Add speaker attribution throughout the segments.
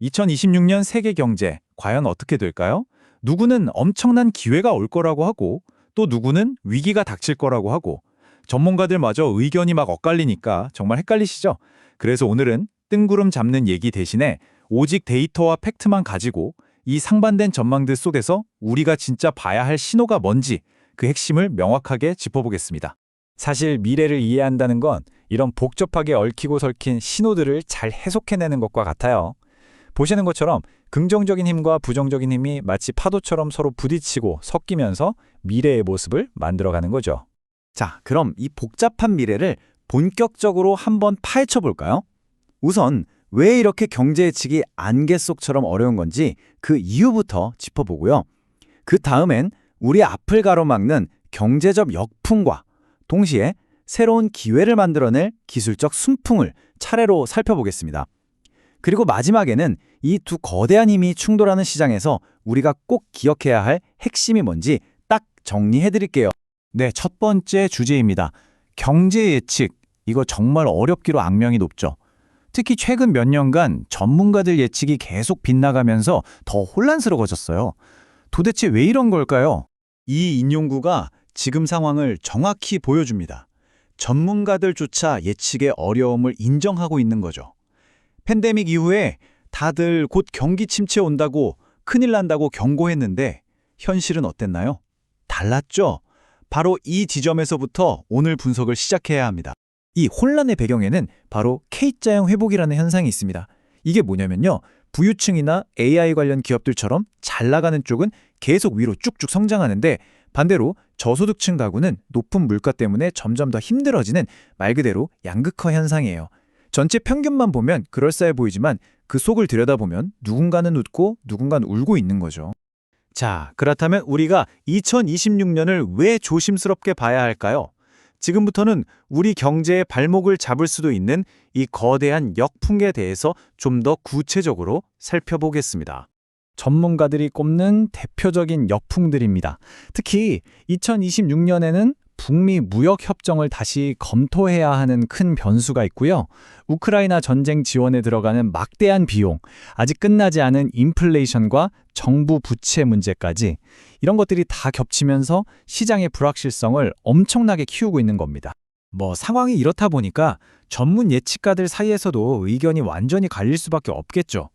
Speaker 1: 2026년 세계 경제 과연 어떻게 될까요? 누구는 엄청난 기회가 올 거라고 하고 또 누구는 위기가 닥칠 거라고 하고 전문가들마저 의견이 막 엇갈리니까 정말 헷갈리시죠? 그래서 오늘은 뜬구름 잡는 얘기 대신에 오직 데이터와 팩트만 가지고 이 상반된 전망들 속에서 우리가 진짜 봐야 할 신호가 뭔지 그 핵심을 명확하게 짚어보겠습니다. 사실 미래를 이해한다는 건 이런 복잡하게 얽히고 설킨 신호들을 잘 해석해내는 것과 같아요. 보시는 것처럼 긍정적인 힘과 부정적인 힘이 마치 파도처럼 서로 부딪히고 섞이면서 미래의 모습을 만들어가는 거죠.
Speaker 2: 자, 그럼 이 복잡한 미래를 본격적으로 한번 파헤쳐 볼까요? 우선 왜 이렇게 경제 예측이 안개 속처럼 어려운 건지 그 이유부터 짚어보고요. 그 다음엔 우리 앞을 가로막는 경제적 역풍과 동시에 새로운 기회를 만들어낼 기술적 순풍을 차례로 살펴보겠습니다. 그리고 마지막에는 이 두 거대한 힘이 충돌하는 시장에서 우리가 꼭 기억해야 할 핵심이 뭔지 딱 정리해드릴게요.
Speaker 1: 네, 첫 번째 주제입니다. 경제 예측. 이거 정말 어렵기로 악명이 높죠. 특히 최근 몇 년간 전문가들 예측이 계속 빗나가면서 더 혼란스러워졌어요. 도대체 왜 이런 걸까요?
Speaker 2: 이 인용구가 지금 상황을 정확히 보여줍니다. 전문가들조차 예측의 어려움을 인정하고 있는 거죠. 팬데믹 이후에 다들 곧 경기 침체 온다고 큰일 난다고 경고했는데 현실은 어땠나요? 달랐죠? 바로 이 지점에서부터 오늘 분석을 시작해야 합니다.
Speaker 1: 이 혼란의 배경에는 바로 K자형 회복이라는 현상이 있습니다. 이게 뭐냐면요. 부유층이나 AI 관련 기업들처럼 잘 나가는 쪽은 계속 위로 쭉쭉 성장하는데 반대로 저소득층 가구는 높은 물가 때문에 점점 더 힘들어지는 말 그대로 양극화 현상이에요. 전체 평균만 보면 그럴싸해 보이지만 그 속을 들여다보면 누군가는 웃고 누군가는 울고 있는 거죠.
Speaker 2: 자, 그렇다면 우리가 2026년을 왜 조심스럽게 봐야 할까요? 지금부터는 우리 경제의 발목을 잡을 수도 있는 이 거대한 역풍에 대해서 좀 더 구체적으로 살펴보겠습니다.
Speaker 1: 전문가들이 꼽는 대표적인 역풍들입니다. 특히 2026년에는 북미 무역 협정을 다시 검토해야 하는 큰 변수가 있고요. 우크라이나 전쟁 지원에 들어가는 막대한 비용, 아직 끝나지 않은 인플레이션과 정부 부채 문제까지 이런 것들이 다 겹치면서 시장의 불확실성을 엄청나게 키우고 있는 겁니다. 상황이 이렇다 보니까 전문 예측가들 사이에서도 의견이 완전히 갈릴 수밖에 없겠죠.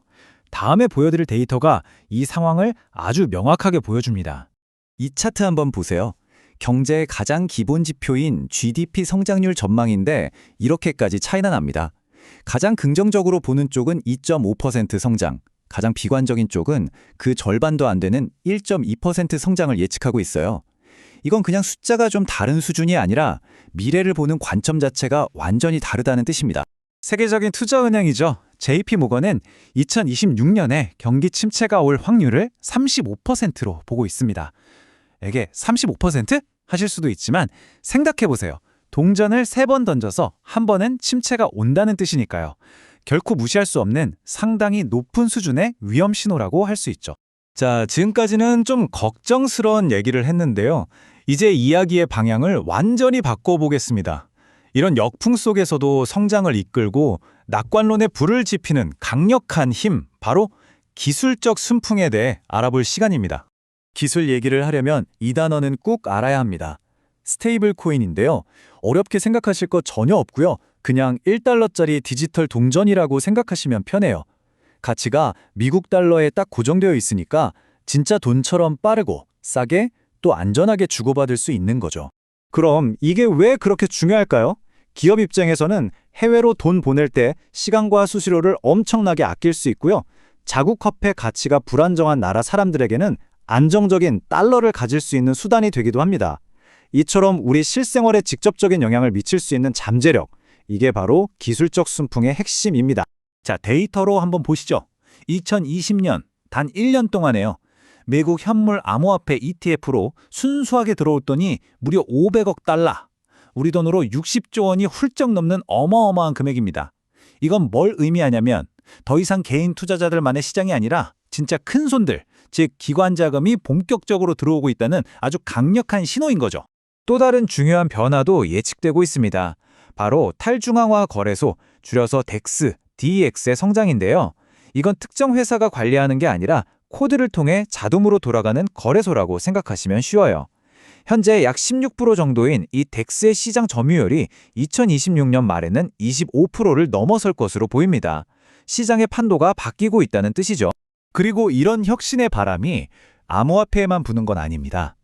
Speaker 1: 다음에 보여드릴 데이터가 이 상황을 아주 명확하게 보여줍니다.
Speaker 2: 이 차트 한번 보세요. 경제의 가장 기본 지표인 GDP 성장률 전망인데 이렇게까지 차이나 납니다. 가장 긍정적으로 보는 쪽은 2.5% 성장, 가장 비관적인 쪽은 그 절반도 안 되는 1.2% 성장을 예측하고 있어요. 이건 그냥 숫자가 좀 다른 수준이 아니라 미래를 보는 관점 자체가 완전히 다르다는 뜻입니다.
Speaker 1: 세계적인 투자은행이죠. JP모건은 2026년에 경기 침체가 올 확률을 35%로 보고 있습니다. 이게 35%? 하실 수도 있지만 생각해보세요. 동전을 3번 던져서 한 번은 침체가 온다는 뜻이니까요. 결코 무시할 수 없는 상당히 높은 수준의 위험 신호라고 할 수 있죠. 자, 지금까지는 좀 걱정스러운 얘기를 했는데요. 이제 이야기의 방향을 완전히 바꿔보겠습니다. 이런 역풍 속에서도 성장을 이끌고 낙관론에 불을 지피는 강력한 힘, 바로 기술적 순풍에 대해 알아볼 시간입니다.
Speaker 2: 기술 얘기를 하려면 이 단어는 꼭 알아야 합니다. 스테이블 코인인데요. 어렵게 생각하실 거 전혀 없고요. 그냥 1달러짜리 디지털 동전이라고 생각하시면 편해요. 가치가 미국 달러에 딱 고정되어 있으니까 진짜 돈처럼 빠르고 싸게 또 안전하게 주고받을 수 있는 거죠.
Speaker 1: 그럼 이게 왜 그렇게 중요할까요? 기업 입장에서는 해외로 돈 보낼 때 시간과 수수료를 엄청나게 아낄 수 있고요. 자국 화폐 가치가 불안정한 나라 사람들에게는 안정적인 달러를 가질 수 있는 수단이 되기도 합니다. 이처럼 우리 실생활에 직접적인 영향을 미칠 수 있는 잠재력, 이게 바로 기술적 순풍의 핵심입니다. 자, 데이터로 한번 보시죠. 2020년 단 1년 동안에요. 미국 현물 암호화폐 ETF로 순수하게 들어왔더니 무려 500억 달러. 우리 돈으로 60조 원이 훌쩍 넘는 어마어마한 금액입니다. 이건 뭘 의미하냐면 더 이상 개인 투자자들만의 시장이 아니라 진짜 큰 손들, 즉 기관 자금이 본격적으로 들어오고 있다는 아주 강력한 신호인 거죠. 또 다른 중요한 변화도 예측되고 있습니다. 바로 탈중앙화 거래소, 줄여서 DEX, DEX의 성장인데요. 이건 특정 회사가 관리하는 게 아니라 코드를 통해 자동으로 돌아가는 거래소라고 생각하시면 쉬워요. 현재 약 16% 정도인 이 덱스의 시장 점유율이 2026년 말에는 25%를 넘어설 것으로 보입니다. 시장의 판도가 바뀌고 있다는 뜻이죠. 그리고 이런 혁신의 바람이 암호화폐에만 부는 건 아닙니다.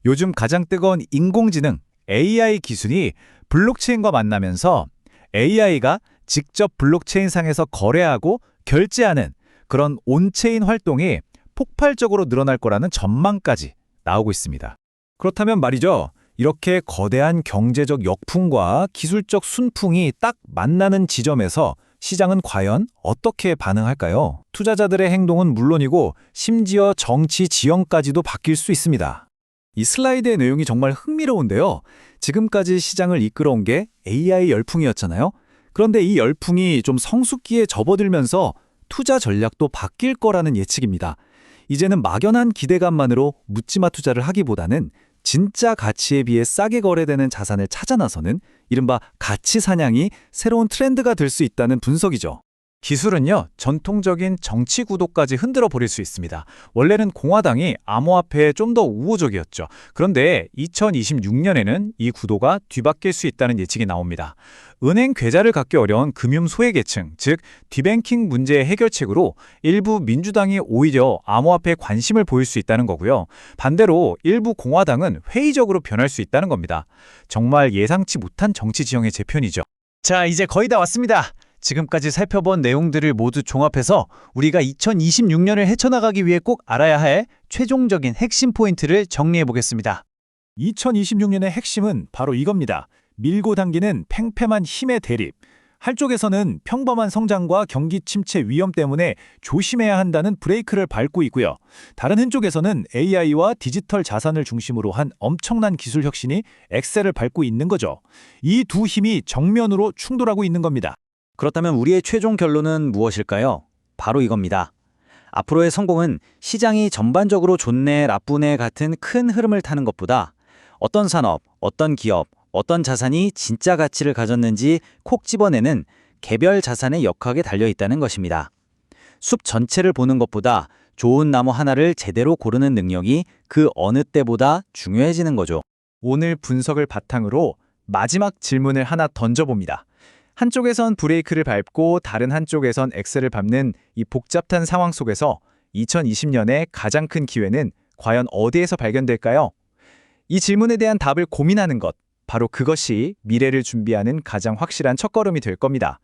Speaker 1: 요즘 가장 뜨거운 인공지능 AI 기술이 블록체인과 만나면서 AI가 직접 블록체인상에서 거래하고 결제하는 그런 온체인 활동이 폭발적으로 늘어날 거라는 전망까지 나오고 있습니다. 그렇다면 말이죠. 이렇게 거대한 경제적 역풍과 기술적 순풍이 딱 만나는 지점에서 시장은 과연 어떻게 반응할까요? 투자자들의 행동은 물론이고 심지어 정치 지형까지도 바뀔 수 있습니다. 이 슬라이드의 내용이 정말 흥미로운데요. 지금까지 시장을 이끌어온 게 AI 열풍이었잖아요. 그런데 이 열풍이 좀 성숙기에 접어들면서 투자 전략도 바뀔 거라는 예측입니다. 이제는 막연한 기대감만으로 묻지마 투자를 하기보다는 진짜 가치에 비해 싸게 거래되는 자산을 찾아 나서는 이른바 가치 사냥이 새로운 트렌드가 될 수 있다는 분석이죠. 기술은요, 전통적인 정치 구도까지 흔들어 버릴 수 있습니다. 원래는 공화당이 암호화폐에 좀 더 우호적이었죠. 그런데 2026년에는 이 구도가 뒤바뀔 수 있다는 예측이 나옵니다. 은행 계좌를 갖기 어려운 금융 소외계층, 즉 디뱅킹 문제의 해결책으로 일부 민주당이 오히려 암호화폐에 관심을 보일 수 있다는 거고요. 반대로 일부 공화당은 회의적으로 변할 수 있다는 겁니다. 정말 예상치 못한 정치 지형의 재편이죠. 자, 이제 거의 다 왔습니다. 지금까지 살펴본 내용들을 모두 종합해서 우리가 2026년을 헤쳐나가기 위해 꼭 알아야 할 최종적인 핵심 포인트를 정리해 보겠습니다. 2026년의 핵심은 바로 이겁니다. 밀고 당기는 팽팽한 힘의 대립. 한쪽에서는 평범한 성장과 경기 침체 위험 때문에 조심해야 한다는 브레이크를 밟고 있고요. 다른 한쪽에서는 AI와 디지털 자산을 중심으로 한 엄청난 기술 혁신이 엑셀을 밟고 있는 거죠. 이 두 힘이 정면으로 충돌하고 있는 겁니다.
Speaker 2: 그렇다면 우리의 최종 결론은 무엇일까요? 바로 이겁니다. 앞으로의 성공은 시장이 전반적으로 좋네, 나쁘네 같은 큰 흐름을 타는 것보다 어떤 산업, 어떤 기업, 어떤 자산이 진짜 가치를 가졌는지 콕 집어내는 개별 자산의 역학에 달려있다는 것입니다. 숲 전체를 보는 것보다 좋은 나무 하나를 제대로 고르는 능력이 그 어느 때보다 중요해지는 거죠.
Speaker 1: 오늘 분석을 바탕으로 마지막 질문을 하나 던져봅니다. 한쪽에선 브레이크를 밟고 다른 한쪽에선 엑셀을 밟는 이 복잡한 상황 속에서 2020년의 가장 큰 기회는 과연 어디에서 발견될까요? 이 질문에 대한 답을 고민하는 것, 바로 그것이 미래를 준비하는 가장 확실한 첫걸음이 될 겁니다.